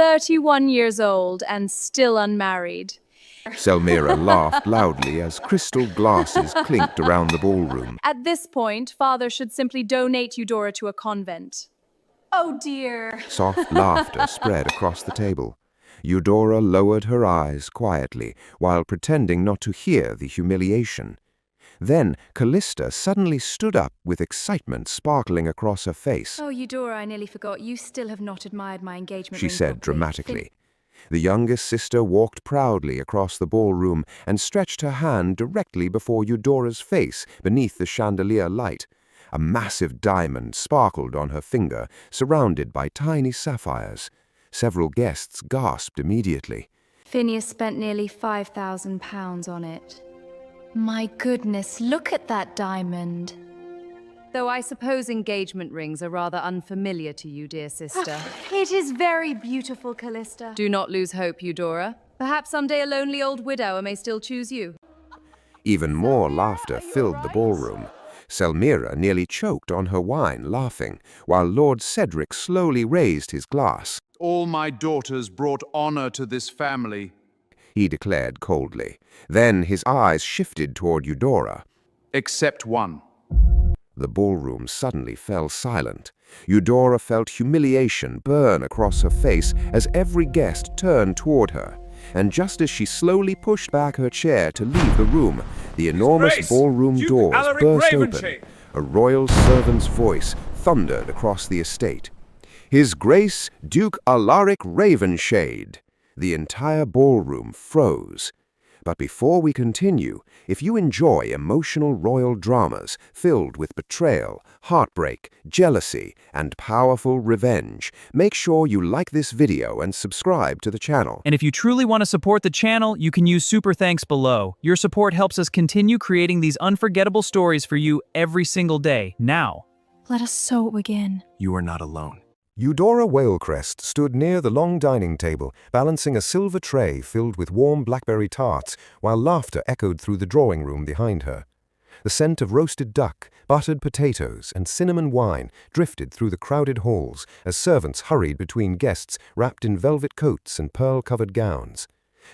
31 years old and still unmarried. Selmira laughed loudly as crystal glasses clinked around the ballroom. At this point, father should simply donate Eudora to a convent. Oh dear. Soft laughter spread across the table. Eudora lowered her eyes quietly while pretending not to hear the humiliation. Then Callista suddenly stood up with excitement sparkling across her face. Oh, Eudora, I nearly forgot. You still have not admired my engagement She ring said properly. dramatically. The youngest sister walked proudly across the ballroom and stretched her hand directly before Eudora's face beneath the chandelier light. A massive diamond sparkled on her finger, surrounded by tiny sapphires. Several guests gasped immediately. Phineas spent nearly £5,000 on it. My goodness, look at that diamond. Though I suppose engagement rings are rather unfamiliar to you, dear sister. It is very beautiful, Callista. Do not lose hope, Eudora. Perhaps someday a lonely old widower may still choose you. Even more laughter filled the ballroom. Selmira nearly choked on her wine, laughing, while Lord Cedric slowly raised his glass. All my daughters brought honor to this family, He declared coldly. Then his eyes shifted toward Eudora. except one. The ballroom suddenly fell silent. Eudora felt humiliation burn across her face as every guest turned toward her. And just as she slowly pushed back her chair to leave the room, the enormous Grace, ballroom Duke doors Alaric burst open. Ravenshade. A royal servant's voice thundered across the estate. His Grace, Duke Alaric Ravenshade. The entire ballroom froze. But before we continue, if you enjoy emotional royal dramas filled with betrayal, heartbreak, jealousy, and powerful revenge, make sure you like this video and subscribe to the channel. And if you truly want to support the channel, you can use super thanks below. Your support helps us continue creating these unforgettable stories for you every single day. Now, Let us so begin. You are not alone. Eudora Walecrest stood near the long dining table, balancing a silver tray filled with warm blackberry tarts, while laughter echoed through the drawing room behind her. The scent of roasted duck, buttered potatoes, and cinnamon wine drifted through the crowded halls as servants hurried between guests wrapped in velvet coats and pearl-covered gowns.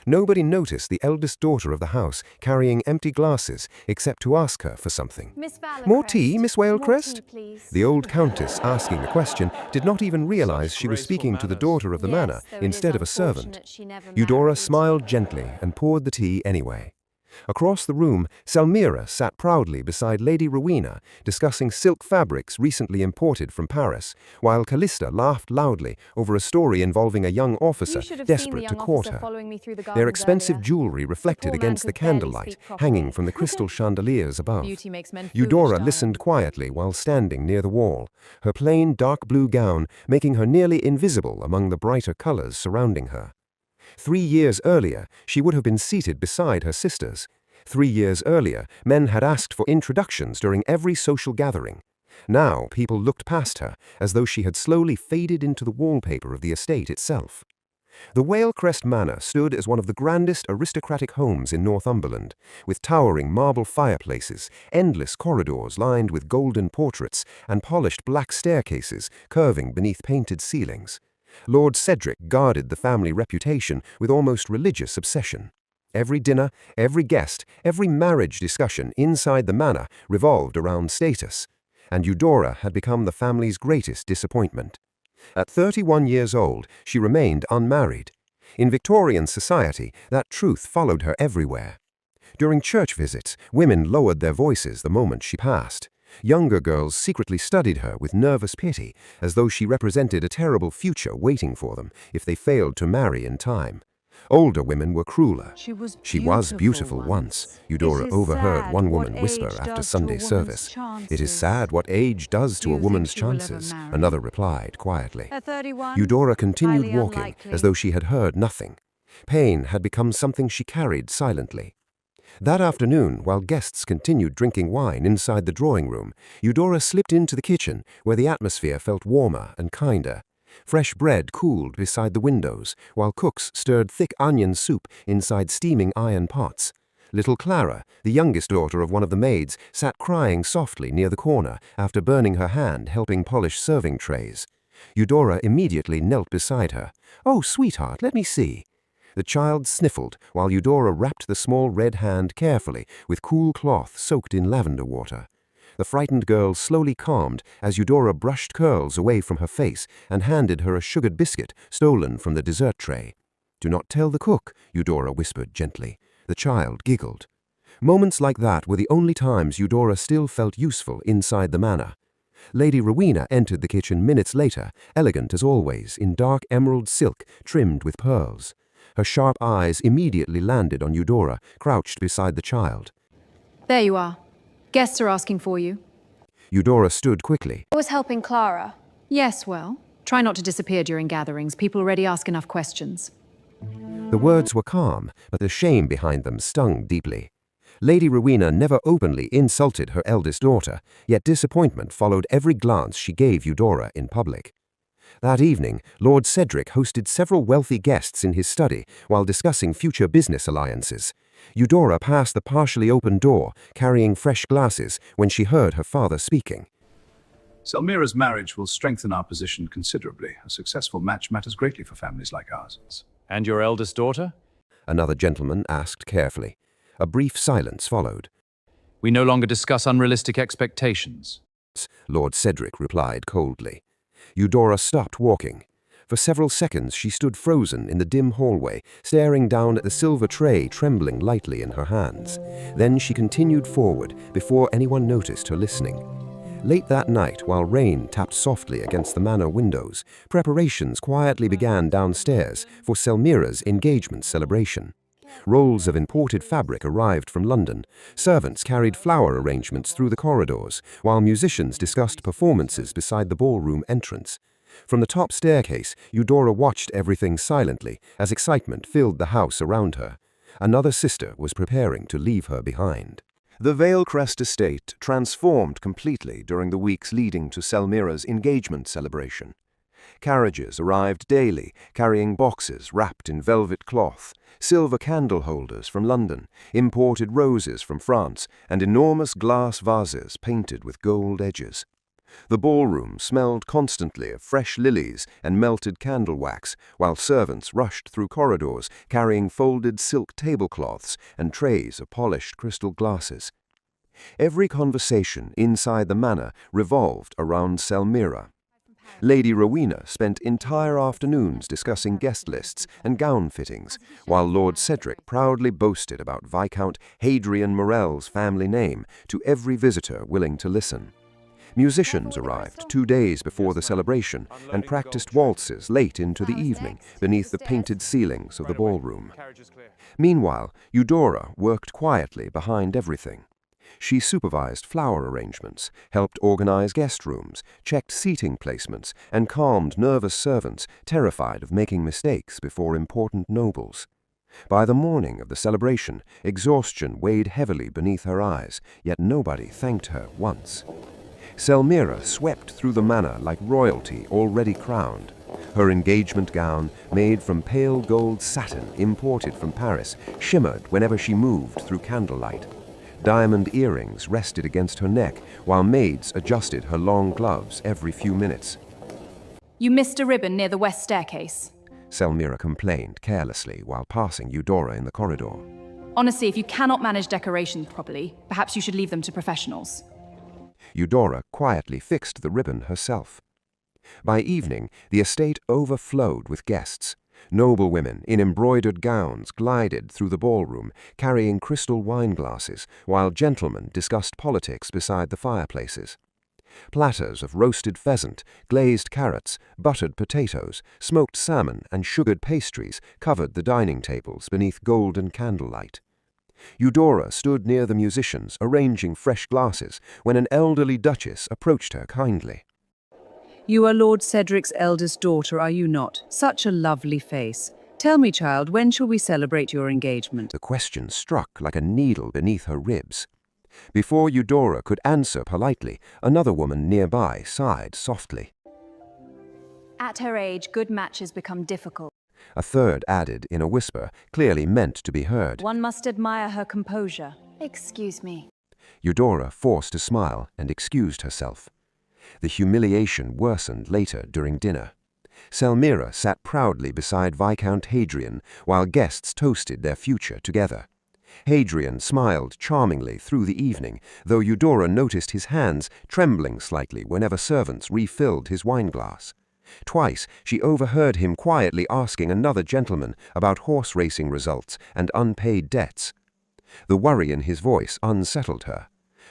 Nobody noticed the eldest daughter of the house carrying empty glasses except to ask her for something. Miss "More tea, Miss Walecrest?" please. The old countess asking the question did not even realize she was speaking to the daughter of the manor instead of a servant. Eudora smiled gently and poured the tea anyway. Across the room, Selmira sat proudly beside Lady Rowena, discussing silk fabrics recently imported from Paris, while Callista laughed loudly over a story involving a young officer desperate to court her. Their expensive jewelry reflected against the candlelight hanging from the crystal chandeliers above. Eudora listened quietly while standing near the wall, her plain dark blue gown making her nearly invisible among the brighter colors surrounding her. 3 years earlier, she would have been seated beside her sisters. 3 years earlier, men had asked for introductions during every social gathering. Now, people looked past her, as though she had slowly faded into the wallpaper of the estate itself. The Walecrest Manor stood as one of the grandest aristocratic homes in Northumberland, with towering marble fireplaces, endless corridors lined with golden portraits, and polished black staircases curving beneath painted ceilings. Lord Cedric guarded the family reputation with almost religious obsession. Every dinner, every guest, every marriage discussion inside the manor revolved around status, and Eudora had become the family's greatest disappointment. At 31 years old, she remained unmarried. In Victorian society, that truth followed her everywhere. During church visits, women lowered their voices the moment she passed. Younger girls secretly studied her with nervous pity, as though she represented a terrible future waiting for them if they failed to marry in time. Older women were crueler. She was beautiful once, Eudora overheard one woman whisper after Sunday service. "It is sad what age does to a woman's chances," another replied quietly. Eudora continued walking as though she had heard nothing. Pain had become something she carried silently. That afternoon, while guests continued drinking wine inside the drawing room, Eudora slipped into the kitchen, where the atmosphere felt warmer and kinder. Fresh bread cooled beside the windows, while cooks stirred thick onion soup inside steaming iron pots. Little Clara, the youngest daughter of one of the maids, sat crying softly near the corner after burning her hand helping polish serving trays. Eudora immediately knelt beside her. "Oh, sweetheart, let me see." The child sniffled while Eudora wrapped the small red hand carefully with cool cloth soaked in lavender water. The frightened girl slowly calmed as Eudora brushed curls away from her face and handed her a sugared biscuit stolen from the dessert tray. "Do not tell the cook," Eudora whispered gently. The child giggled. Moments like that were the only times Eudora still felt useful inside the manor. Lady Rowena entered the kitchen minutes later, elegant as always, in dark emerald silk trimmed with pearls. Her sharp eyes immediately landed on Eudora, crouched beside the child. There you are. Guests are asking for you. Eudora stood quickly. I was helping Clara. Yes, well, try not to disappear during gatherings. People already ask enough questions. The words were calm, but the shame behind them stung deeply. Lady Rowena never openly insulted her eldest daughter, yet disappointment followed every glance she gave Eudora in public. That evening, Lord Cedric hosted several wealthy guests in his study while discussing future business alliances. Eudora passed the partially open door, carrying fresh glasses, when she heard her father speaking. Selmira's marriage will strengthen our position considerably. A successful match matters greatly for families like ours. And your eldest daughter? Another gentleman asked carefully. A brief silence followed. We no longer discuss unrealistic expectations. Lord Cedric replied coldly. Eudora stopped walking. For several seconds she stood frozen in the dim hallway, staring down at the silver tray trembling lightly in her hands. Then she continued forward before anyone noticed her listening. Late that night, while rain tapped softly against the manor windows, preparations quietly began downstairs for Selmira's engagement celebration. Rolls of imported fabric arrived from London. Servants carried flower arrangements through the corridors, while musicians discussed performances beside the ballroom entrance. From the top staircase, Eudora watched everything silently as excitement filled the house around her. Another sister was preparing to leave her behind. The Valecrest estate transformed completely during the weeks leading to Selmira's engagement celebration. Carriages arrived daily, carrying boxes wrapped in velvet cloth, silver candle holders from London, imported roses from France, and enormous glass vases painted with gold edges. The ballroom smelled constantly of fresh lilies and melted candle wax, while servants rushed through corridors carrying folded silk tablecloths and trays of polished crystal glasses. Every conversation inside the manor revolved around Selmira. Lady Rowena spent entire afternoons discussing guest lists and gown fittings, while Lord Cedric proudly boasted about Viscount Hadrian Morell's family name to every visitor willing to listen. Musicians arrived 2 days before the celebration and practiced waltzes late into the evening beneath the painted ceilings of the ballroom. Meanwhile, Eudora worked quietly behind everything. She supervised flower arrangements, helped organize guest rooms, checked seating placements, and calmed nervous servants terrified of making mistakes before important nobles. By the morning of the celebration, exhaustion weighed heavily beneath her eyes, yet nobody thanked her once. Selmira swept through the manor like royalty already crowned. Her engagement gown, made from pale gold satin imported from Paris, shimmered whenever she moved through candlelight. Diamond earrings rested against her neck, while maids adjusted her long gloves every few minutes. You missed a ribbon near the west staircase. Selmira complained carelessly while passing Eudora in the corridor. Honestly, if you cannot manage decorations properly, perhaps you should leave them to professionals. Eudora quietly fixed the ribbon herself. By evening, the estate overflowed with guests. Noble women in embroidered gowns glided through the ballroom, carrying crystal wine glasses, while gentlemen discussed politics beside the fireplaces. Platters of roasted pheasant, glazed carrots, buttered potatoes, smoked salmon, and sugared pastries covered the dining tables beneath golden candlelight. Eudora stood near the musicians, arranging fresh glasses, when an elderly duchess approached her kindly. You are Lord Cedric's eldest daughter, are you not? Such a lovely face. Tell me, child, when shall we celebrate your engagement? The question struck like a needle beneath her ribs. Before Eudora could answer politely, another woman nearby sighed softly. At her age, good matches become difficult. A third added in a whisper, clearly meant to be heard. One must admire her composure. Excuse me. Eudora forced a smile and excused herself. The humiliation worsened later during dinner. Selmira sat proudly beside Viscount Hadrian while guests toasted their future together. Hadrian smiled charmingly through the evening, though Eudora noticed his hands trembling slightly whenever servants refilled his wineglass. Twice she overheard him quietly asking another gentleman about horse racing results and unpaid debts. The worry in his voice unsettled her,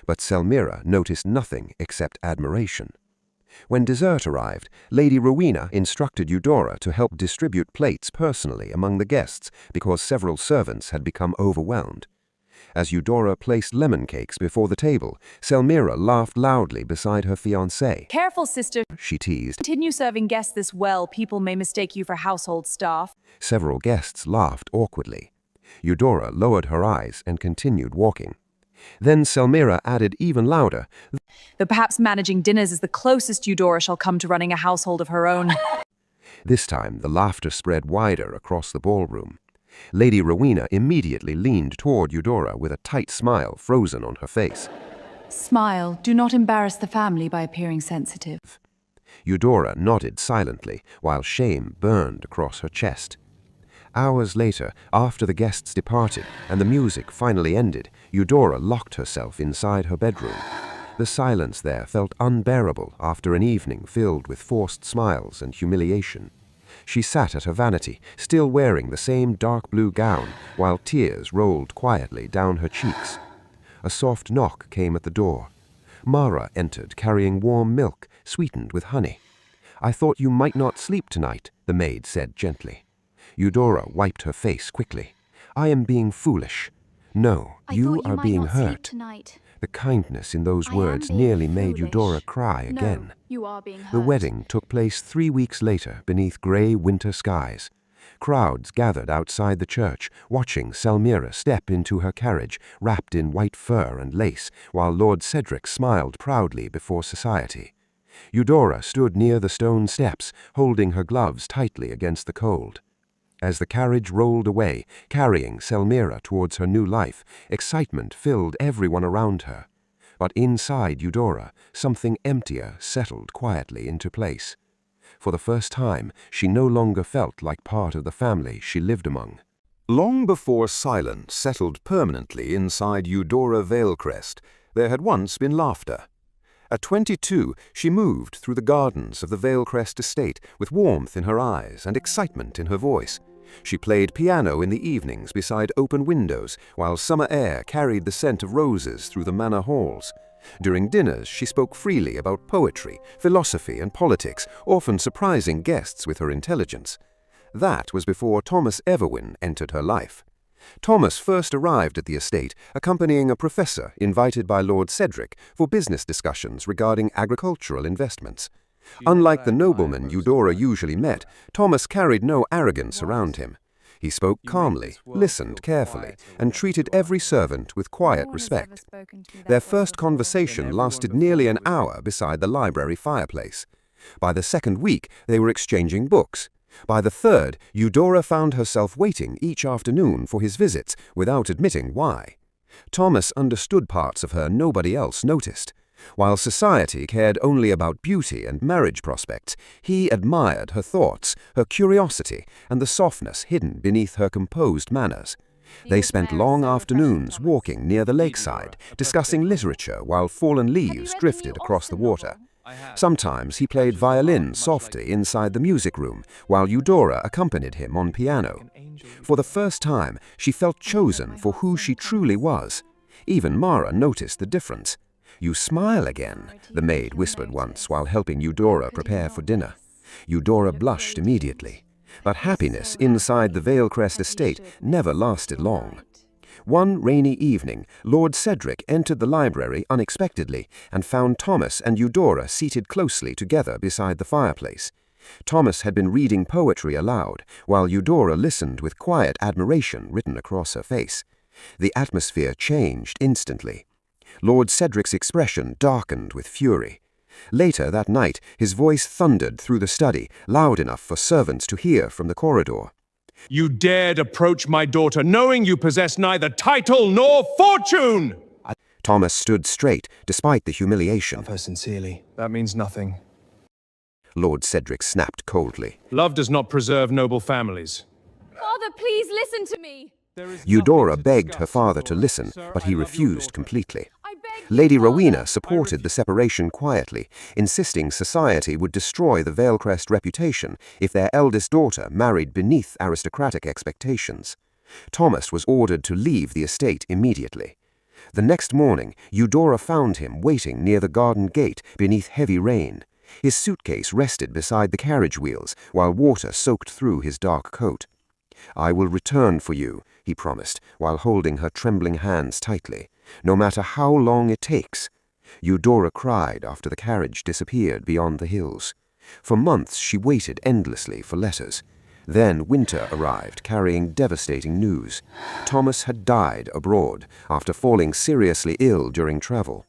but Selmira noticed nothing except admiration. When dessert arrived, Lady Rowena instructed Eudora to help distribute plates personally among the guests because several servants had become overwhelmed. As Eudora placed lemon cakes before the table, Selmira laughed loudly beside her fiancé. Careful, sister. She teased. Continue serving guests this well. People may mistake you for household staff. Several guests laughed awkwardly. Eudora lowered her eyes and continued walking. Then Selmira added even louder, Though perhaps managing dinners is the closest Eudora shall come to running a household of her own. This time the laughter spread wider across the ballroom. Lady Rowena immediately leaned toward Eudora with a tight smile frozen on her face. Smile. Do not embarrass the family by appearing sensitive. Eudora nodded silently while shame burned across her chest. Hours later, after the guests departed and the music finally ended, Eudora locked herself inside her bedroom. The silence there felt unbearable after an evening filled with forced smiles and humiliation. She sat at her vanity, still wearing the same dark blue gown, while tears rolled quietly down her cheeks. A soft knock came at the door. Mara entered carrying warm milk, sweetened with honey. "I thought you might not sleep tonight," the maid said gently. Eudora wiped her face quickly. "I am being foolish." "No, you are being hurt." The kindness in those words nearly made Eudora cry again. You are being hurt. The wedding took place 3 weeks later beneath grey winter skies. Crowds gathered outside the church, watching Selmira step into her carriage, wrapped in white fur and lace, while Lord Cedric smiled proudly before society. Eudora stood near the stone steps, holding her gloves tightly against the cold. As the carriage rolled away, carrying Selmira towards her new life, excitement filled everyone around her. But inside Eudora, something emptier settled quietly into place. For the first time, she no longer felt like part of the family she lived among. Long before silence settled permanently inside Eudora Valecrest, there had once been laughter. At 22, she moved through the gardens of the Valecrest estate with warmth in her eyes and excitement in her voice. She played piano in the evenings beside open windows, while summer air carried the scent of roses through the manor halls. During dinners, she spoke freely about poetry, philosophy, and politics, often surprising guests with her intelligence. That was before Thomas Everwin entered her life. Thomas first arrived at the estate, accompanying a professor invited by Lord Cedric for business discussions regarding agricultural investments. Unlike the nobleman Eudora usually met, Thomas carried no arrogance around him. He spoke calmly, listened carefully, and treated every servant with quiet respect. Their first conversation lasted nearly an hour beside the library fireplace. By the second week, they were exchanging books. By the third, Eudora found herself waiting each afternoon for his visits without admitting why. Thomas understood parts of her nobody else noticed. While society cared only about beauty and marriage prospects, he admired her thoughts, her curiosity, and the softness hidden beneath her composed manners. They spent long afternoons walking near the lakeside, discussing literature while fallen leaves drifted across the water. Sometimes he played violin softly inside the music room, while Eudora accompanied him on piano. For the first time, she felt chosen for who she truly was. Even Mara noticed the difference. "You smile again," the maid whispered once while helping Eudora prepare for dinner. Eudora blushed immediately. But happiness inside the Valecrest estate never lasted long. One rainy evening, Lord Cedric entered the library unexpectedly and found Thomas and Eudora seated closely together beside the fireplace. Thomas had been reading poetry aloud, while Eudora listened with quiet admiration written across her face. The atmosphere changed instantly. Lord Cedric's expression darkened with fury. Later that night, his voice thundered through the study, loud enough for servants to hear from the corridor. "You dared approach my daughter, knowing you possess neither title nor fortune!" Thomas stood straight, despite the humiliation. Love her sincerely. That means nothing. Lord Cedric snapped coldly. Love does not preserve noble families. Father, please listen to me. Eudora begged her father to listen, but he refused completely. Lady Rowena supported the separation quietly, insisting society would destroy the Valecrest reputation if their eldest daughter married beneath aristocratic expectations. Thomas was ordered to leave the estate immediately. The next morning, Eudora found him waiting near the garden gate beneath heavy rain. His suitcase rested beside the carriage wheels, while water soaked through his dark coat. "I will return for you," he promised, while holding her trembling hands tightly, "no matter how long it takes." Eudora cried after the carriage disappeared beyond the hills. For months she waited endlessly for letters. Then winter arrived, carrying devastating news. Thomas had died abroad after falling seriously ill during travel.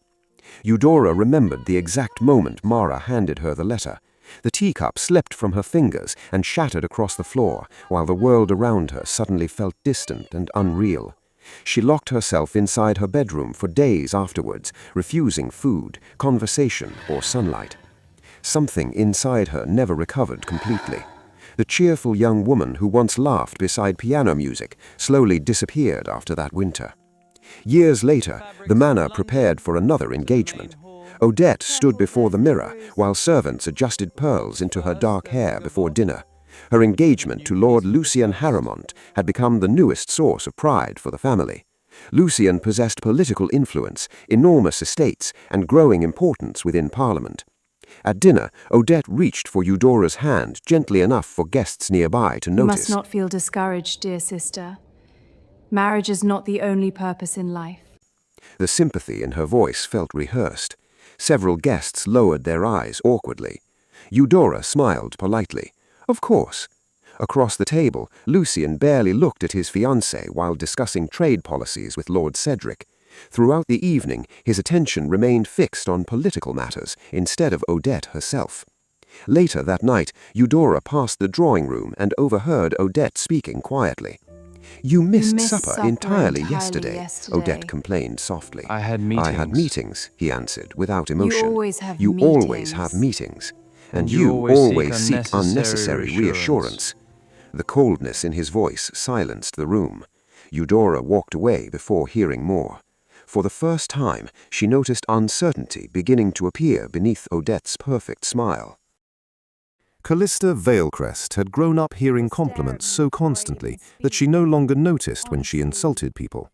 Eudora remembered the exact moment Mara handed her the letter. The teacup slipped from her fingers and shattered across the floor, while the world around her suddenly felt distant and unreal. She locked herself inside her bedroom for days afterwards, refusing food, conversation, or sunlight. Something inside her never recovered completely. The cheerful young woman who once laughed beside piano music slowly disappeared after that winter. Years later, the manor prepared for another engagement. Odette stood before the mirror while servants adjusted pearls into her dark hair before dinner. Her engagement to Lord Lucien Harremont had become the newest source of pride for the family. Lucien possessed political influence, enormous estates, and growing importance within Parliament. At dinner, Odette reached for Eudora's hand gently enough for guests nearby to You notice. must not feel discouraged, dear sister. Marriage is not the only purpose in life. The sympathy in her voice felt rehearsed. Several guests lowered their eyes awkwardly. Eudora smiled politely. Of course. Across the table, Lucien barely looked at his fiancée while discussing trade policies with Lord Cedric. Throughout the evening, his attention remained fixed on political matters instead of Odette herself. Later that night, Eudora passed the drawing room and overheard Odette speaking quietly. "You missed supper entirely yesterday," Odette complained softly. I had meetings. "I had meetings," he answered without emotion. You always have You meetings. always have meetings. And You you always always seek seek unnecessary reassurance. The coldness in his voice silenced the room. Eudora walked away before hearing more. For the first time, she noticed uncertainty beginning to appear beneath Odette's perfect smile. Callista Valecrest had grown up hearing compliments so constantly that she no longer noticed when she insulted people.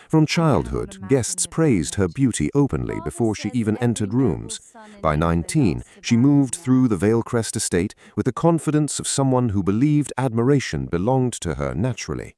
From childhood, guests praised her beauty openly before she even entered rooms. By 19, she moved through the Valecrest estate with the confidence of someone who believed admiration belonged to her naturally.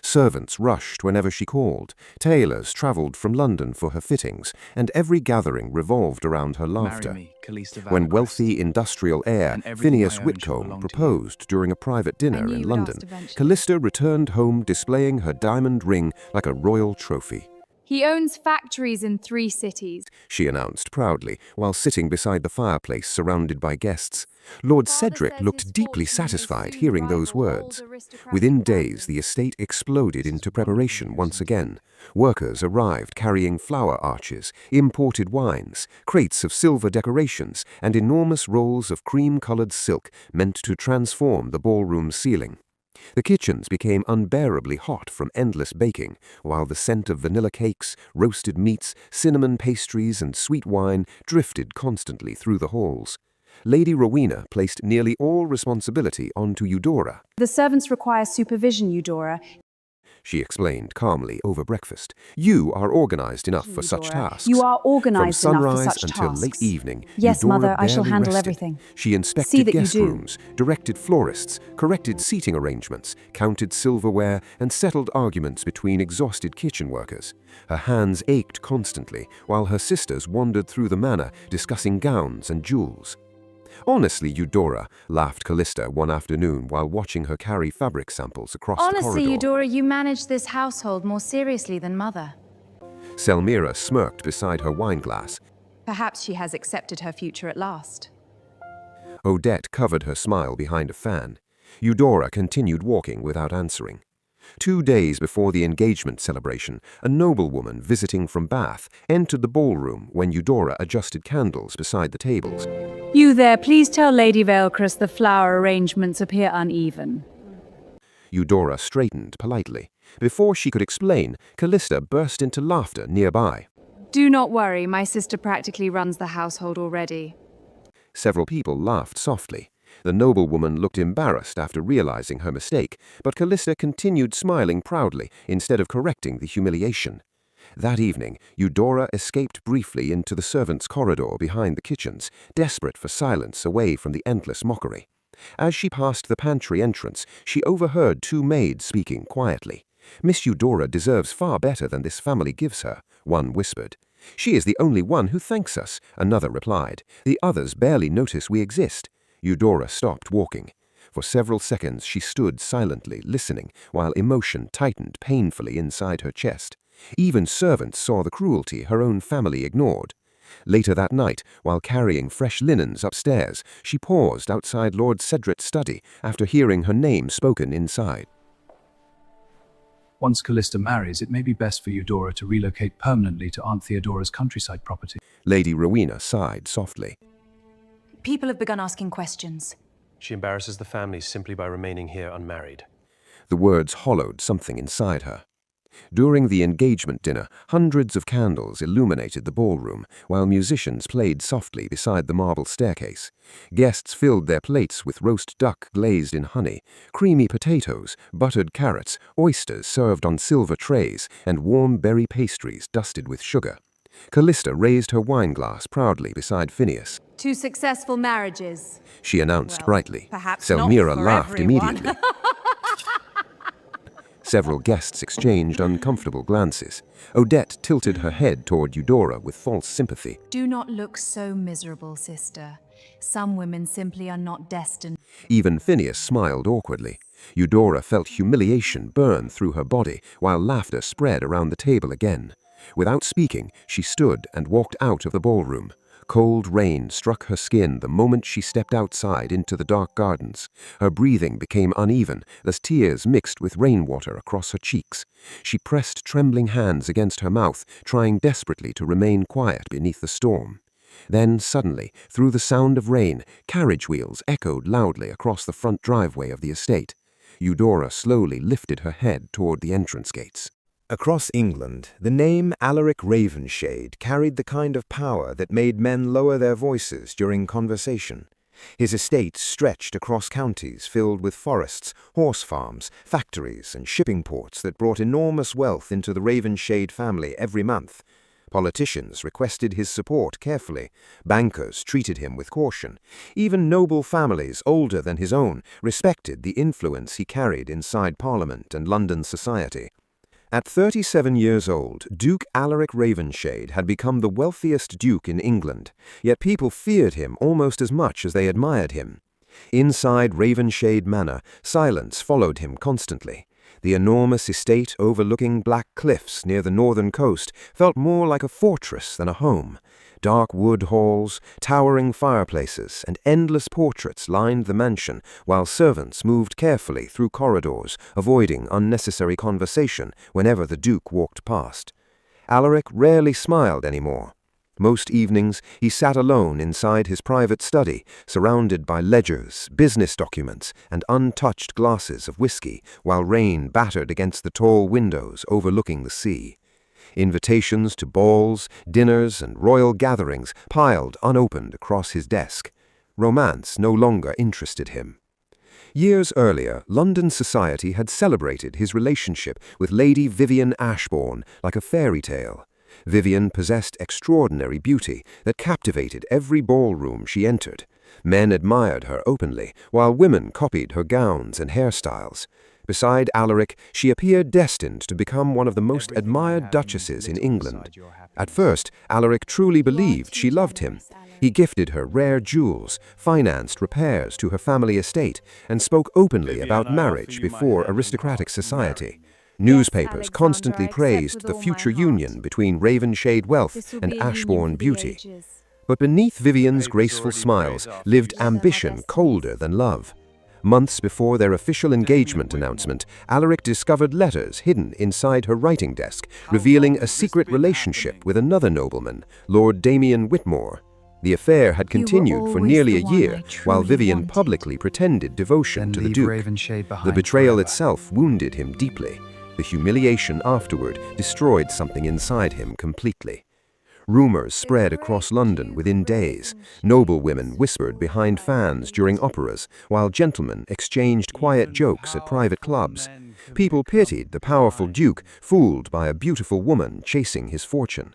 Servants rushed whenever she called, tailors travelled from London for her fittings, and every gathering revolved around her laughter. Marry me, Callista When Valecrest. wealthy industrial heir And everything Phineas I own shall Whitcomb belong to you. proposed during a private dinner knew in you'd London, asked eventually. Callista returned home displaying her diamond ring like a royal trophy. He owns factories in 3 cities. She announced proudly, while sitting beside the fireplace surrounded by guests. Lord Cedric looked deeply satisfied hearing those words. Within days, the estate exploded into preparation once again. Workers arrived carrying flower arches, imported wines, crates of silver decorations, and enormous rolls of cream-colored silk meant to transform the ballroom's ceiling. The kitchens became unbearably hot from endless baking, while the scent of vanilla cakes, roasted meats, cinnamon pastries, and sweet wine drifted constantly through the halls. Lady Rowena placed nearly all responsibility onto Eudora. The servants require supervision, Eudora. She explained calmly over breakfast. "You are organized enough for such Eudora, tasks." you are organized From enough for sunrise such until tasks. late evening, Yes, Eudora Mother, I shall barely handle rested. everything. She See inspected that you guest do. rooms, directed florists, corrected seating arrangements, counted silverware, and settled arguments between exhausted kitchen workers. Her hands ached constantly, while her sisters wandered through the manor, discussing gowns and jewels. "Honestly, Eudora," laughed Callista one afternoon while watching her carry fabric samples across the corridor. Honestly, Eudora, you manage this household more seriously than Mother. Selmira smirked beside her wineglass. Perhaps she has accepted her future at last. Odette covered her smile behind a fan. Eudora continued walking without answering. 2 days before the engagement celebration, a noblewoman visiting from Bath entered the ballroom when Eudora adjusted candles beside the tables. You there, please tell Lady Veilcrest the flower arrangements appear uneven. Eudora straightened politely. Before she could explain, Callista burst into laughter nearby. Do not worry, my sister practically runs the household already. Several people laughed softly. The noblewoman looked embarrassed after realizing her mistake, but Callista continued smiling proudly instead of correcting the humiliation. That evening, Eudora escaped briefly into the servants' corridor behind the kitchens, desperate for silence away from the endless mockery. As she passed the pantry entrance, she overheard 2 maids speaking quietly. "Miss Eudora deserves far better than this family gives her," one whispered. "She is the only one who thanks us," another replied. "The others barely notice we exist." Eudora stopped walking. For several seconds she stood silently, listening, while emotion tightened painfully inside her chest. Even servants saw the cruelty her own family ignored. Later that night, while carrying fresh linens upstairs, she paused outside Lord Cedric's study after hearing her name spoken inside. Once Callista marries, it may be best for Eudora to relocate permanently to Aunt Theodora's countryside property. Lady Rowena sighed softly. People have begun asking questions. She embarrasses the family simply by remaining here unmarried. The words hollowed something inside her. During the engagement dinner, hundreds of candles illuminated the ballroom, while musicians played softly beside the marble staircase. Guests filled their plates with roast duck glazed in honey, creamy potatoes, buttered carrots, oysters served on silver trays, and warm berry pastries dusted with sugar. Callista raised her wineglass proudly beside Phineas. 2 successful marriages, She announced brightly. perhaps not Selmira for laughed everyone. immediately. Several guests exchanged uncomfortable glances. Odette tilted her head toward Eudora with false sympathy. Do not look so miserable, sister. Some women simply are not destined. Even Phineas smiled awkwardly. Eudora felt humiliation burn through her body, while laughter spread around the table again. Without speaking, she stood and walked out of the ballroom. Cold rain struck her skin the moment she stepped outside into the dark gardens. Her breathing became uneven as tears mixed with rainwater across her cheeks. She pressed trembling hands against her mouth, trying desperately to remain quiet beneath the storm. Then, suddenly, through the sound of rain, carriage wheels echoed loudly across the front driveway of the estate. Eudora slowly lifted her head toward the entrance gates. Across England, the name Alaric Ravenshade carried the kind of power that made men lower their voices during conversation. His estate stretched across counties filled with forests, horse farms, factories, and shipping ports that brought enormous wealth into the Ravenshade family every month. Politicians requested his support carefully. Bankers treated him with caution. Even noble families older than his own respected the influence he carried inside Parliament and London society. At 37 years old, Duke Alaric Ravenshade had become the wealthiest duke in England, yet people feared him almost as much as they admired him. Inside Ravenshade Manor, silence followed him constantly. The enormous estate overlooking black cliffs near the northern coast felt more like a fortress than a home. Dark wood halls, towering fireplaces, and endless portraits lined the mansion, while servants moved carefully through corridors, avoiding unnecessary conversation whenever the Duke walked past. Alaric rarely smiled anymore. Most evenings, he sat alone inside his private study, surrounded by ledgers, business documents, and untouched glasses of whiskey, while rain battered against the tall windows overlooking the sea. Invitations to balls, dinners, and royal gatherings piled unopened across his desk. Romance no longer interested him. Years earlier, London society had celebrated his relationship with Lady Vivian Ashbourne like a fairy tale. Vivian possessed extraordinary beauty that captivated every ballroom she entered. Men admired her openly, while women copied her gowns and hairstyles. Beside Alaric, she appeared destined to become one of the most admired duchesses in England. At first, Alaric truly believed she loved him. He gifted her rare jewels, financed repairs to her family estate, and spoke openly about marriage before aristocratic society. Newspapers constantly praised the future union between Ravenshade wealth and Ashbourne beauty. But beneath Vivian's graceful smiles lived ambition colder than love. Months before their official engagement announcement, Alaric discovered letters hidden inside her writing desk, revealing a secret relationship with another nobleman, Lord Damien Whitmore. The affair had continued for nearly a year, while Vivian publicly pretended devotion to the Duke. The betrayal itself wounded him deeply. The humiliation afterward destroyed something inside him completely. Rumors spread across London within days. Noblewomen whispered behind fans during operas, while gentlemen exchanged quiet jokes at private clubs. People pitied the powerful Duke, fooled by a beautiful woman chasing his fortune.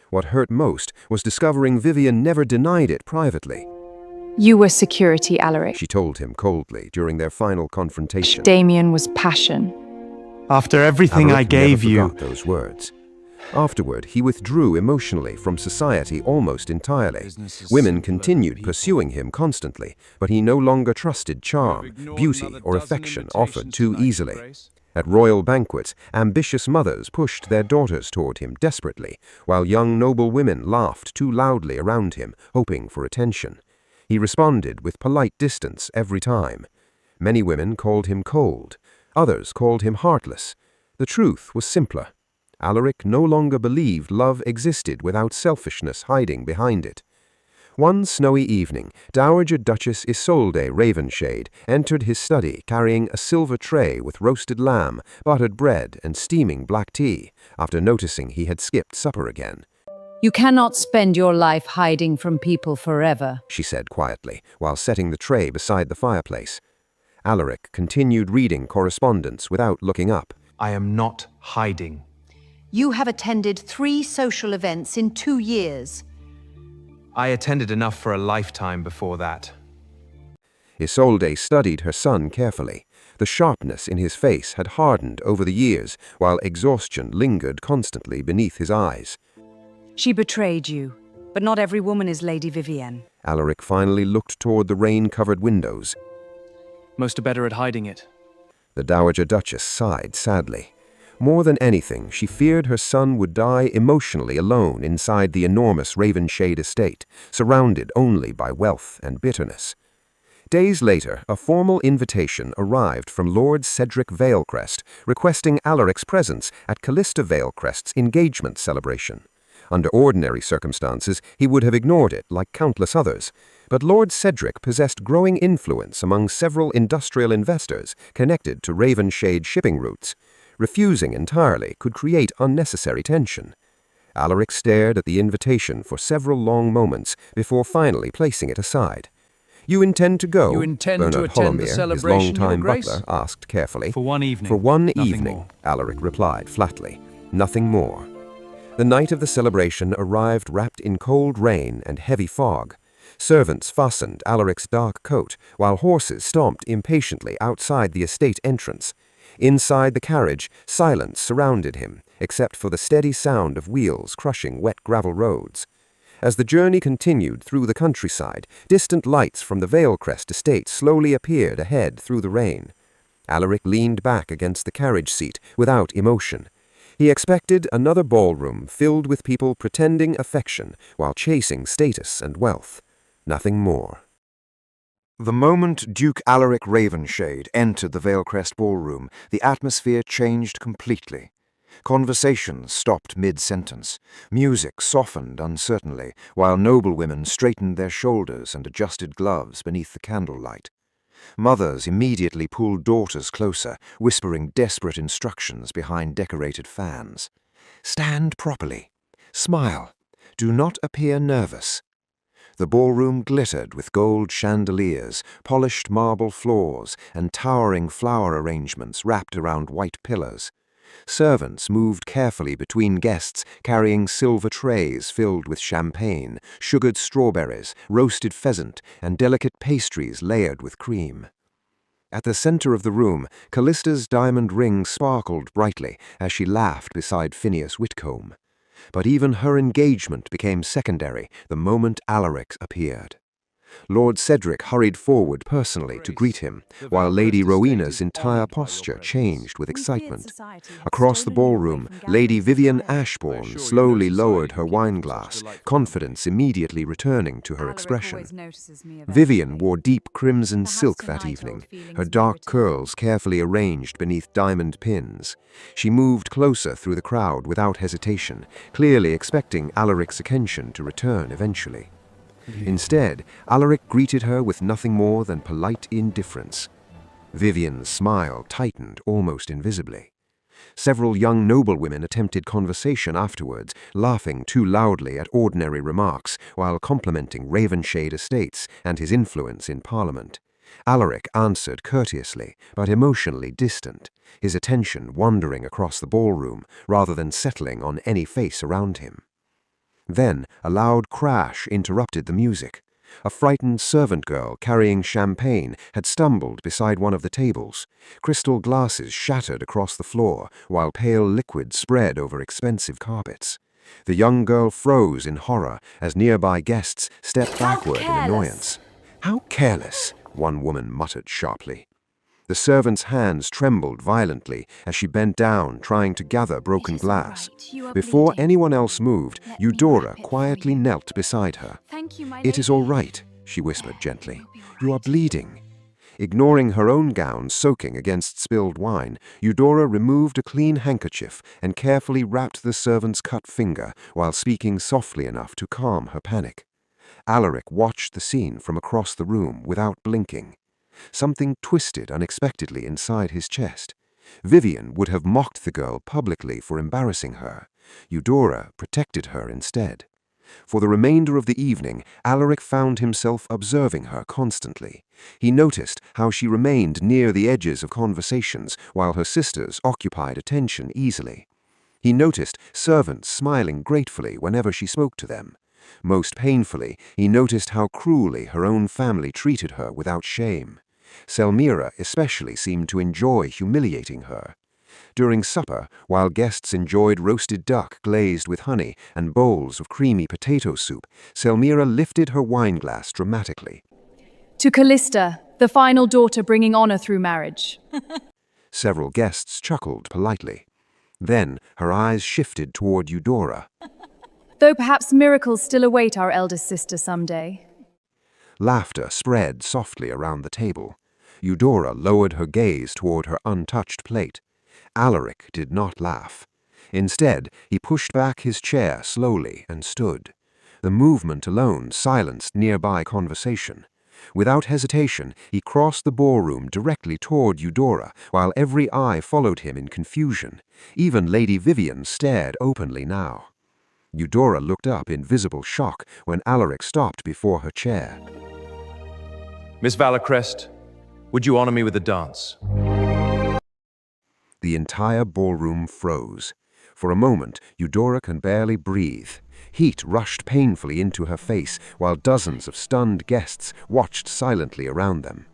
What hurt most was discovering Vivian never denied it privately. You were security, Alaric. She told him coldly during their final confrontation. Damien was passion. After everything Alaric I gave never you... forgot those words. Afterward, he withdrew emotionally from society almost entirely. Women continued pursuing him constantly, but he no longer trusted charm, beauty, or affection offered too easily. At royal banquets, ambitious mothers pushed their daughters toward him desperately, while young noble women laughed too loudly around him, hoping for attention. He responded with polite distance every time. Many women called him cold. Others called him heartless. The truth was simpler. Alaric no longer believed love existed without selfishness hiding behind it. One snowy evening, Dowager Duchess Isolde Ravenshade entered his study carrying a silver tray with roasted lamb, buttered bread, and steaming black tea, after noticing he had skipped supper again. You cannot spend your life hiding from people forever, she said quietly, while setting the tray beside the fireplace. Alaric continued reading correspondence without looking up. I am not hiding. You have attended 3 social events in 2 years. I attended enough for a lifetime before that. Isolde studied her son carefully. The sharpness in his face had hardened over the years, while exhaustion lingered constantly beneath his eyes. She betrayed you, but not every woman is Lady Vivienne. Alaric finally looked toward the rain-covered windows. Most are better at hiding it. The Dowager Duchess sighed sadly. More than anything, she feared her son would die emotionally alone inside the enormous Ravenshade estate, surrounded only by wealth and bitterness. Days later, a formal invitation arrived from Lord Cedric Valecrest, requesting Alaric's presence at Callista Valecrest's engagement celebration. Under ordinary circumstances, he would have ignored it like countless others, but Lord Cedric possessed growing influence among several industrial investors connected to Ravenshade shipping routes. Refusing entirely could create unnecessary tension. Alaric stared at the invitation for several long moments before finally placing it aside. "You intend to go?" You intend Bernard to attend the Holomere, celebration, his longtime Your Grace? butler, asked carefully. For one evening. "For one Nothing evening," more. Alaric replied flatly. "Nothing more." The night of the celebration arrived wrapped in cold rain and heavy fog. Servants fastened Alaric's dark coat, while horses stomped impatiently outside the estate entrance. Inside the carriage, silence surrounded him, except for the steady sound of wheels crushing wet gravel roads. As the journey continued through the countryside, distant lights from the Valecrest estate slowly appeared ahead through the rain. Alaric leaned back against the carriage seat without emotion. He expected another ballroom filled with people pretending affection while chasing status and wealth. Nothing more. The moment Duke Alaric Ravenshade entered the Valecrest ballroom, the atmosphere changed completely. Conversations stopped mid-sentence. Music softened uncertainly, while noblewomen straightened their shoulders and adjusted gloves beneath the candlelight. Mothers immediately pulled daughters closer, whispering desperate instructions behind decorated fans. "Stand properly. Smile. Do not appear nervous." The ballroom glittered with gold chandeliers, polished marble floors, and towering flower arrangements wrapped around white pillars. Servants moved carefully between guests, carrying silver trays filled with champagne, sugared strawberries, roasted pheasant, and delicate pastries layered with cream. At the center of the room, Callista's diamond ring sparkled brightly as she laughed beside Phineas Whitcomb. But even her engagement became secondary the moment Alaric appeared. Lord Cedric hurried forward personally to greet him, while Lady Rowena's entire posture changed with excitement. Across the ballroom, Lady Vivian Ashbourne slowly lowered her wineglass, confidence immediately returning to her expression. Vivian wore deep crimson silk that evening, her dark curls carefully arranged beneath diamond pins. She moved closer through the crowd without hesitation, clearly expecting Alaric's attention to return eventually. Instead, Alaric greeted her with nothing more than polite indifference. Vivian's smile tightened almost invisibly. Several young noblewomen attempted conversation afterwards, laughing too loudly at ordinary remarks while complimenting Ravenshade Estates and his influence in Parliament. Alaric answered courteously, but emotionally distant, his attention wandering across the ballroom rather than settling on any face around him. Then a loud crash interrupted the music. A frightened servant girl carrying champagne had stumbled beside one of the tables. Crystal glasses shattered across the floor, while pale liquid spread over expensive carpets. The young girl froze in horror as nearby guests stepped backward in annoyance. "How careless!" one woman muttered sharply. The servant's hands trembled violently as she bent down, trying to gather broken glass. Before anyone else moved, Eudora quietly knelt beside her. "It is all right," she whispered gently. "You are bleeding." Ignoring her own gown soaking against spilled wine, Eudora removed a clean handkerchief and carefully wrapped the servant's cut finger while speaking softly enough to calm her panic. Alaric watched the scene from across the room without blinking. Something twisted unexpectedly inside his chest. Vivian would have mocked the girl publicly for embarrassing her. Eudora protected her instead. For the remainder of the evening, Alaric found himself observing her constantly. He noticed how she remained near the edges of conversations while her sisters occupied attention easily. He noticed servants smiling gratefully whenever she spoke to them. Most painfully, he noticed how cruelly her own family treated her without shame. Selmira especially seemed to enjoy humiliating her. During supper, while guests enjoyed roasted duck glazed with honey and bowls of creamy potato soup, Selmira lifted her wineglass dramatically. To Callista, the final daughter bringing honor through marriage. Several guests chuckled politely. Then her eyes shifted toward Eudora. Though perhaps miracles still await our eldest sister someday. Laughter spread softly around the table. Eudora lowered her gaze toward her untouched plate. Alaric did not laugh. Instead, he pushed back his chair slowly and stood. The movement alone silenced nearby conversation. Without hesitation, he crossed the ballroom directly toward Eudora, while every eye followed him in confusion. Even Lady Vivian stared openly now. Eudora looked up in visible shock when Alaric stopped before her chair. Miss Valacrest, would you honor me with a dance? The entire ballroom froze. For a moment, Eudora can barely breathe. Heat rushed painfully into her face, while dozens of stunned guests watched silently around them.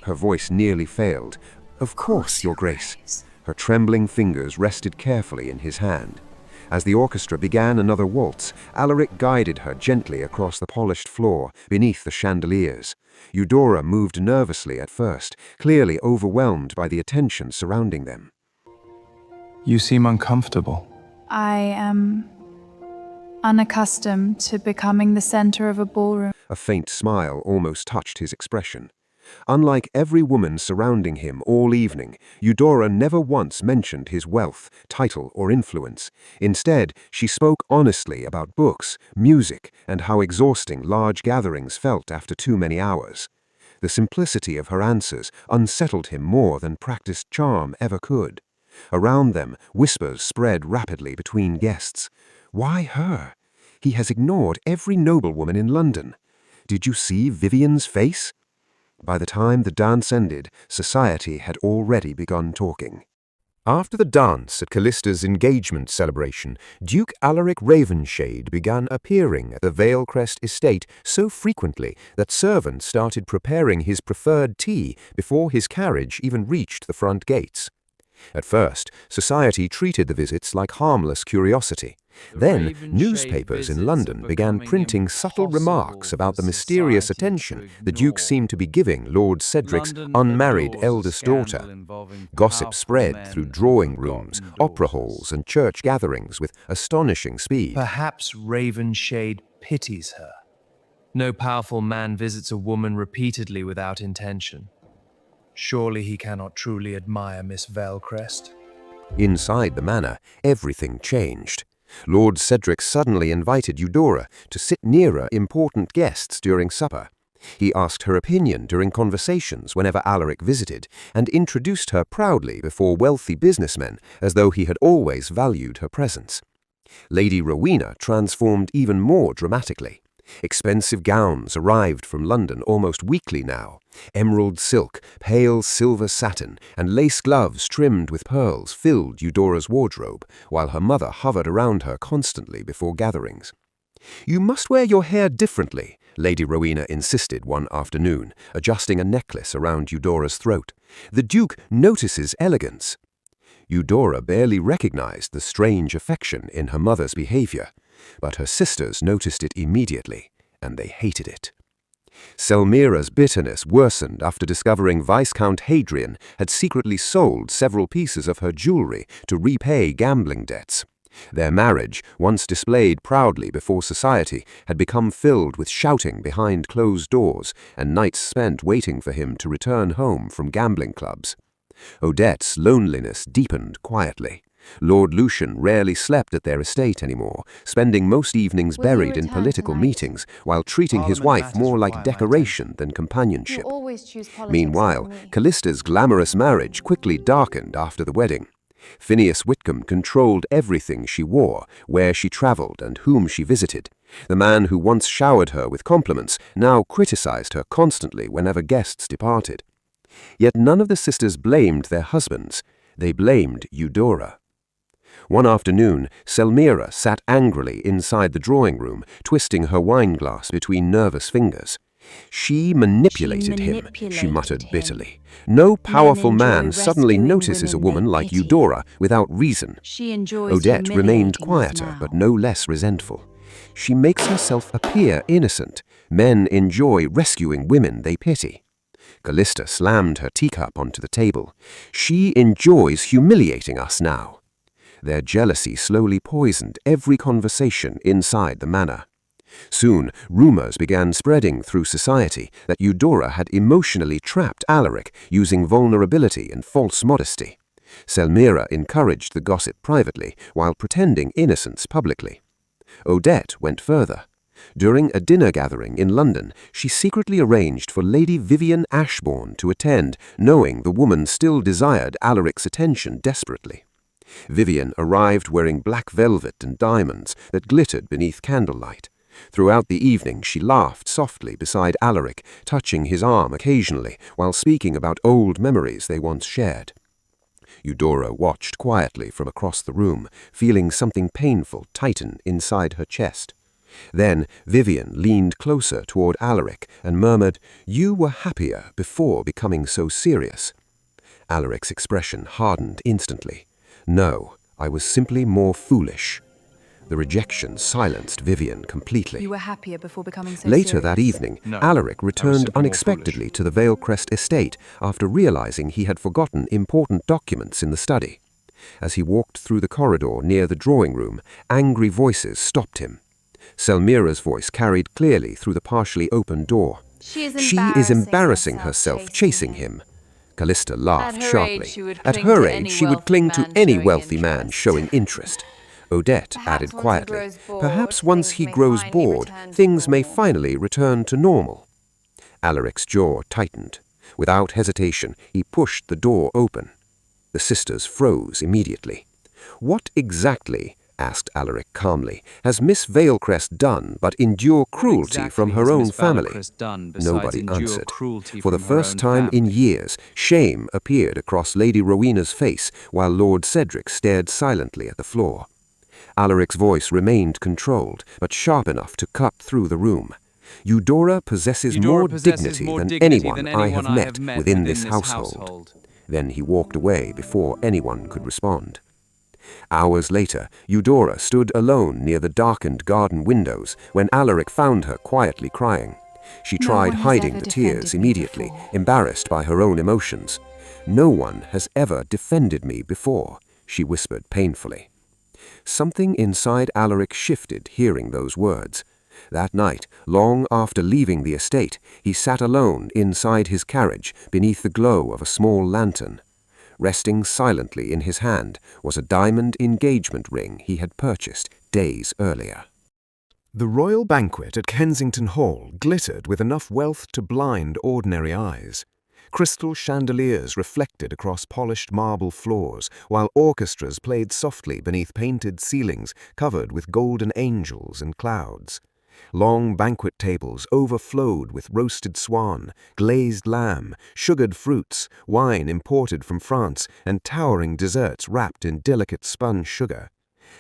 Her voice nearly failed. "Of course, Your Grace." Her trembling fingers rested carefully in his hand. As the orchestra began another waltz, Alaric guided her gently across the polished floor beneath the chandeliers. Eudora moved nervously at first, clearly overwhelmed by the attention surrounding them. You seem uncomfortable. I am unaccustomed to becoming the center of a ballroom. A faint smile almost touched his expression. Unlike every woman surrounding him all evening, Eudora never once mentioned his wealth, title, or influence. Instead, she spoke honestly about books, music, and how exhausting large gatherings felt after too many hours. The simplicity of her answers unsettled him more than practiced charm ever could. Around them, whispers spread rapidly between guests. Why her? He has ignored every noblewoman in London. Did you see Vivian's face? By the time the dance ended, society had already begun talking. After the dance at Callista's engagement celebration, Duke Alaric Ravenshade began appearing at the Valecrest estate so frequently that servants started preparing his preferred tea before his carriage even reached the front gates. At first, society treated the visits like harmless curiosity. Then, newspapers in London began printing subtle remarks about the mysterious attention the Duke seemed to be giving Lord Cedric's unmarried eldest daughter. Gossip spread through drawing rooms, opera halls, and church gatherings with astonishing speed. Perhaps Ravenshade pities her. No powerful man visits a woman repeatedly without intention. Surely he cannot truly admire Miss Valecrest. Inside the manor, everything changed. Lord Cedric suddenly invited Eudora to sit nearer important guests during supper. He asked her opinion during conversations whenever Alaric visited, and introduced her proudly before wealthy businessmen as though he had always valued her presence. Lady Rowena transformed even more dramatically. Expensive gowns arrived from London almost weekly now. Emerald silk, pale silver satin, and lace gloves trimmed with pearls filled Eudora's wardrobe, while her mother hovered around her constantly before gatherings. "You must wear your hair differently," Lady Rowena insisted one afternoon, adjusting a necklace around Eudora's throat. "The Duke notices elegance." Eudora barely recognized the strange affection in her mother's behavior, but her sisters noticed it immediately, and they hated it. Selmira's bitterness worsened after discovering Viscount Hadrian had secretly sold several pieces of her jewelry to repay gambling debts. Their marriage, once displayed proudly before society, had become filled with shouting behind closed doors and nights spent waiting for him to return home from gambling clubs. Odette's loneliness deepened quietly. Lord Lucian rarely slept at their estate anymore, spending most evenings buried in political meetings while treating his wife more like decoration than companionship. Meanwhile, Callista's glamorous marriage quickly darkened after the wedding. Phineas Whitcomb controlled everything she wore, where she traveled, and whom she visited. The man who once showered her with compliments now criticized her constantly whenever guests departed. Yet none of the sisters blamed their husbands. They blamed Eudora. One afternoon, Selmira sat angrily inside the drawing room, twisting her wineglass between nervous fingers. "She manipulated him," she muttered bitterly. "No powerful man suddenly notices a woman like Eudora without reason." Odette remained quieter, but no less resentful. "She makes herself appear innocent. Men enjoy rescuing women they pity." Callista slammed her teacup onto the table. "She enjoys humiliating us now." Their jealousy slowly poisoned every conversation inside the manor. Soon, rumors began spreading through society that Eudora had emotionally trapped Alaric using vulnerability and false modesty. Selmira encouraged the gossip privately while pretending innocence publicly. Odette went further. During a dinner gathering in London, she secretly arranged for Lady Vivian Ashbourne to attend, knowing the woman still desired Alaric's attention desperately. Vivian arrived wearing black velvet and diamonds that glittered beneath candlelight. Throughout the evening she laughed softly beside Alaric, touching his arm occasionally while speaking about old memories they once shared. Eudora watched quietly from across the room, feeling something painful tighten inside her chest. Then Vivian leaned closer toward Alaric and murmured, "You were happier before becoming so serious." Alaric's expression hardened instantly. "No, I was simply more foolish." The rejection silenced Vivian completely. You were happier before becoming so Later serious. that evening, No, Alaric I was returned simply more unexpectedly to the Valecrest estate after realizing he had forgotten important documents in the study. As he walked through the corridor near the drawing room, angry voices stopped him. Selmira's voice carried clearly through the partially open door. She is embarrassing herself chasing him." Callista laughed At her sharply. age, she would At cling her to age, any she would wealthy cling to man any showing wealthy man interest. showing interest. Odette added once he quietly, grows bored, "Perhaps once things he may grows finally bored, return to things may normal." finally return to normal." Alaric's jaw tightened. Without hesitation, he pushed the door open. The sisters froze immediately. "What exactly," asked Alaric calmly, "has Miss Valecrest done but endure cruelty from her own family?" Nobody answered. For the first time in years, shame appeared across Lady Rowena's face while Lord Cedric stared silently at the floor. Alaric's voice remained controlled, but sharp enough to cut through the room. "Eudora possesses more dignity than anyone I have met within this household." Then he walked away before anyone could respond. Hours later, Eudora stood alone near the darkened garden windows when Alaric found her quietly crying. She tried hiding the tears immediately, embarrassed by her own emotions. "No one has ever defended me before," she whispered painfully. Something inside Alaric shifted hearing those words. That night, long after leaving the estate, he sat alone inside his carriage beneath the glow of a small lantern. Resting silently in his hand was a diamond engagement ring he had purchased days earlier. The royal banquet at Kensington Hall glittered with enough wealth to blind ordinary eyes. Crystal chandeliers reflected across polished marble floors, while orchestras played softly beneath painted ceilings covered with golden angels and clouds. Long banquet tables overflowed with roasted swan, glazed lamb, sugared fruits, wine imported from France, and towering desserts wrapped in delicate spun sugar.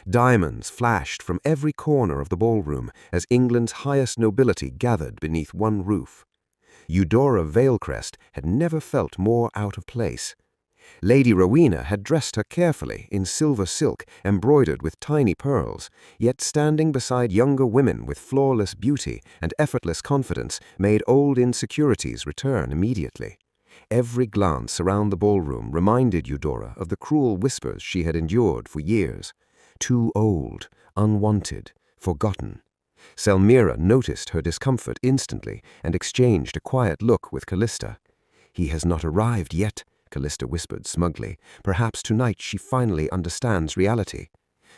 Diamonds flashed from every corner of the ballroom as England's highest nobility gathered beneath one roof. Eudora Vailcrest had never felt more out of place. Lady Rowena had dressed her carefully in silver silk embroidered with tiny pearls, yet standing beside younger women with flawless beauty and effortless confidence made old insecurities return immediately. Every glance around the ballroom reminded Eudora of the cruel whispers she had endured for years. Too old, unwanted, forgotten. Selmira noticed her discomfort instantly and exchanged a quiet look with Callista. "He has not arrived yet," Callista whispered smugly. "Perhaps tonight she finally understands reality."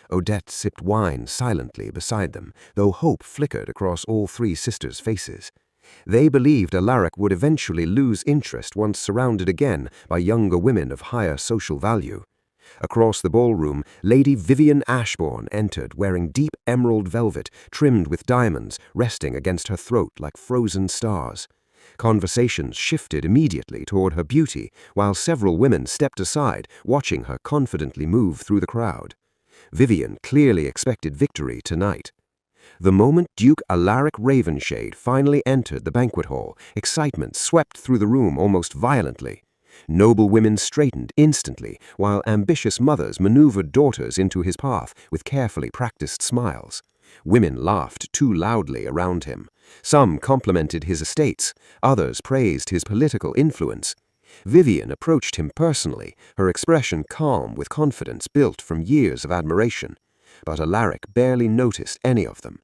Odette sipped wine silently beside them, though hope flickered across all three sisters' faces. They believed Alaric would eventually lose interest once surrounded again by younger women of higher social value. Across the ballroom, Lady Vivian Ashbourne entered wearing deep emerald velvet trimmed with diamonds resting against her throat like frozen stars. Conversations shifted immediately toward her beauty, while several women stepped aside, watching her confidently move through the crowd. Vivian clearly expected victory tonight. The moment Duke Alaric Ravenshade finally entered the banquet hall, excitement swept through the room almost violently. Noble women straightened instantly, while ambitious mothers maneuvered daughters into his path with carefully practiced smiles. Women laughed too loudly around him. Some complimented his estates, others praised his political influence. Vivian approached him personally, her expression calm with confidence built from years of admiration. But Alaric barely noticed any of them.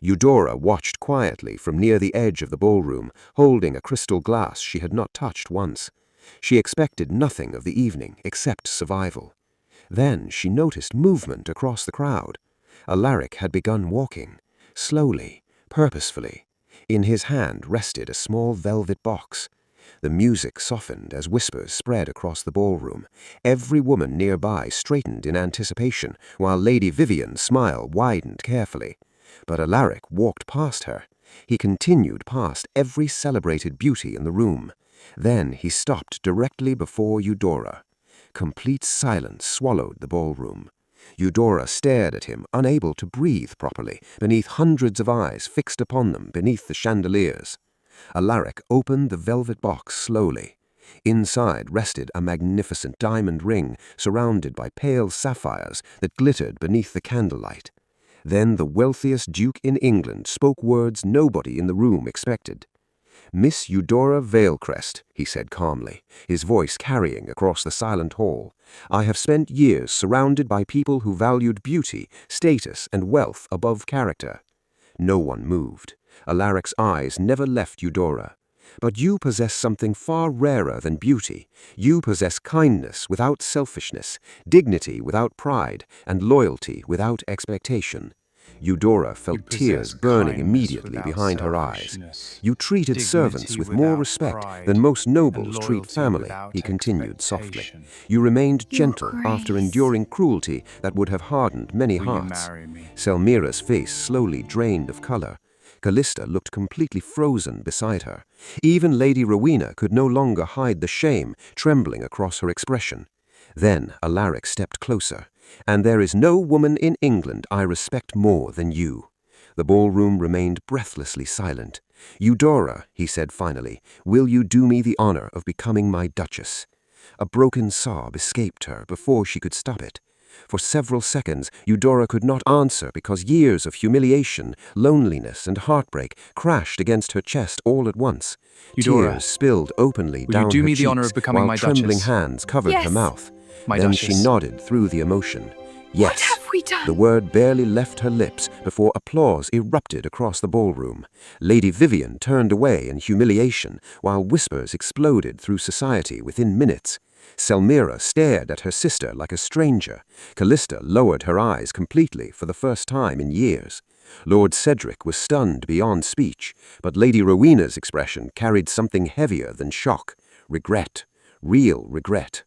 Eudora watched quietly from near the edge of the ballroom, holding a crystal glass she had not touched once. She expected nothing of the evening except survival. Then she noticed movement across the crowd. Alaric had begun walking, slowly, purposefully. In his hand rested a small velvet box. The music softened as whispers spread across the ballroom. Every woman nearby straightened in anticipation, while Lady Vivian's smile widened carefully. But Alaric walked past her. He continued past every celebrated beauty in the room. Then he stopped directly before Eudora. Complete silence swallowed the ballroom. Eudora stared at him, unable to breathe properly, beneath hundreds of eyes fixed upon them beneath the chandeliers. Alaric opened the velvet box slowly. Inside rested a magnificent diamond ring surrounded by pale sapphires that glittered beneath the candlelight. Then the wealthiest duke in England spoke words nobody in the room expected. "Miss Eudora Vailcrest," he said calmly, his voice carrying across the silent hall, "I have spent years surrounded by people who valued beauty, status, and wealth above character." No one moved. Alaric's eyes never left Eudora. "But you possess something far rarer than beauty. You possess kindness without selfishness, dignity without pride, and loyalty without expectation." Eudora felt tears burning immediately behind her eyes. "You treated servants with more respect than most nobles treat family," he continued softly. "You remained gentle after enduring cruelty that would have hardened many hearts." Selmira's face slowly drained of color. Callista looked completely frozen beside her. Even Lady Rowena could no longer hide the shame trembling across her expression. Then Alaric stepped closer. "And there is no woman in England I respect more than you." The ballroom remained breathlessly silent. "Eudora," he said finally, "will you do me the honor of becoming my duchess?" A broken sob escaped her before she could stop it. For several seconds, Eudora could not answer because years of humiliation, loneliness, and heartbreak crashed against her chest all at once. Eudora, Tears spilled openly will you down do her me the honor cheeks of becoming while my trembling Duchess? hands covered her Yes. mouth. My Then she Duchess. nodded through the emotion. Yes. What have we done? The word barely left her lips before applause erupted across the ballroom. Lady Vivian turned away in humiliation, while whispers exploded through society within minutes. Selmira stared at her sister like a stranger. Callista lowered her eyes completely for the first time in years. Lord Cedric was stunned beyond speech, but Lady Rowena's expression carried something heavier than shock. Regret. Real regret.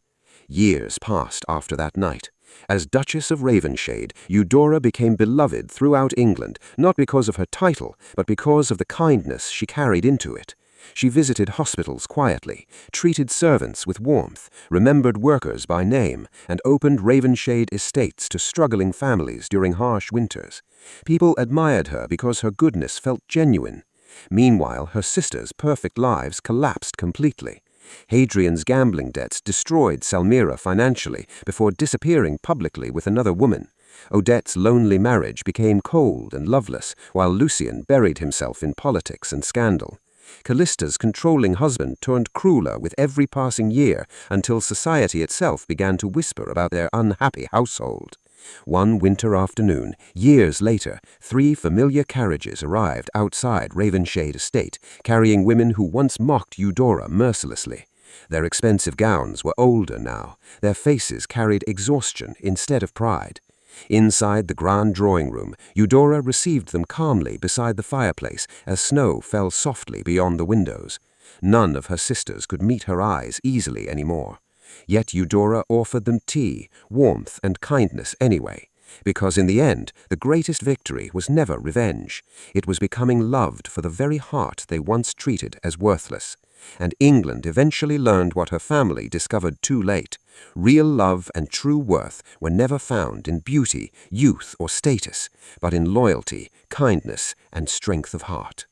Years passed after that night. As Duchess of Ravenshade, Eudora became beloved throughout England, not because of her title, but because of the kindness she carried into it. She visited hospitals quietly, treated servants with warmth, remembered workers by name, and opened Ravenshade estates to struggling families during harsh winters. People admired her because her goodness felt genuine. Meanwhile, her sisters' perfect lives collapsed completely. Hadrian's gambling debts destroyed Selmira financially before disappearing publicly with another woman. Odette's lonely marriage became cold and loveless, while Lucian buried himself in politics and scandal. Callista's controlling husband turned crueler with every passing year until society itself began to whisper about their unhappy household. One winter afternoon, years later, 3 familiar carriages arrived outside Ravenshade Estate, carrying women who once mocked Eudora mercilessly. Their expensive gowns were older now. Their faces carried exhaustion instead of pride. Inside the grand drawing room, Eudora received them calmly beside the fireplace as snow fell softly beyond the windows. None of her sisters could meet her eyes easily anymore. Yet Eudora offered them tea, warmth, and kindness anyway, because in the end, the greatest victory was never revenge. It was becoming loved for the very heart they once treated as worthless. And England eventually learned what her family discovered too late. Real love and true worth were never found in beauty, youth, or status, but in loyalty, kindness, and strength of heart.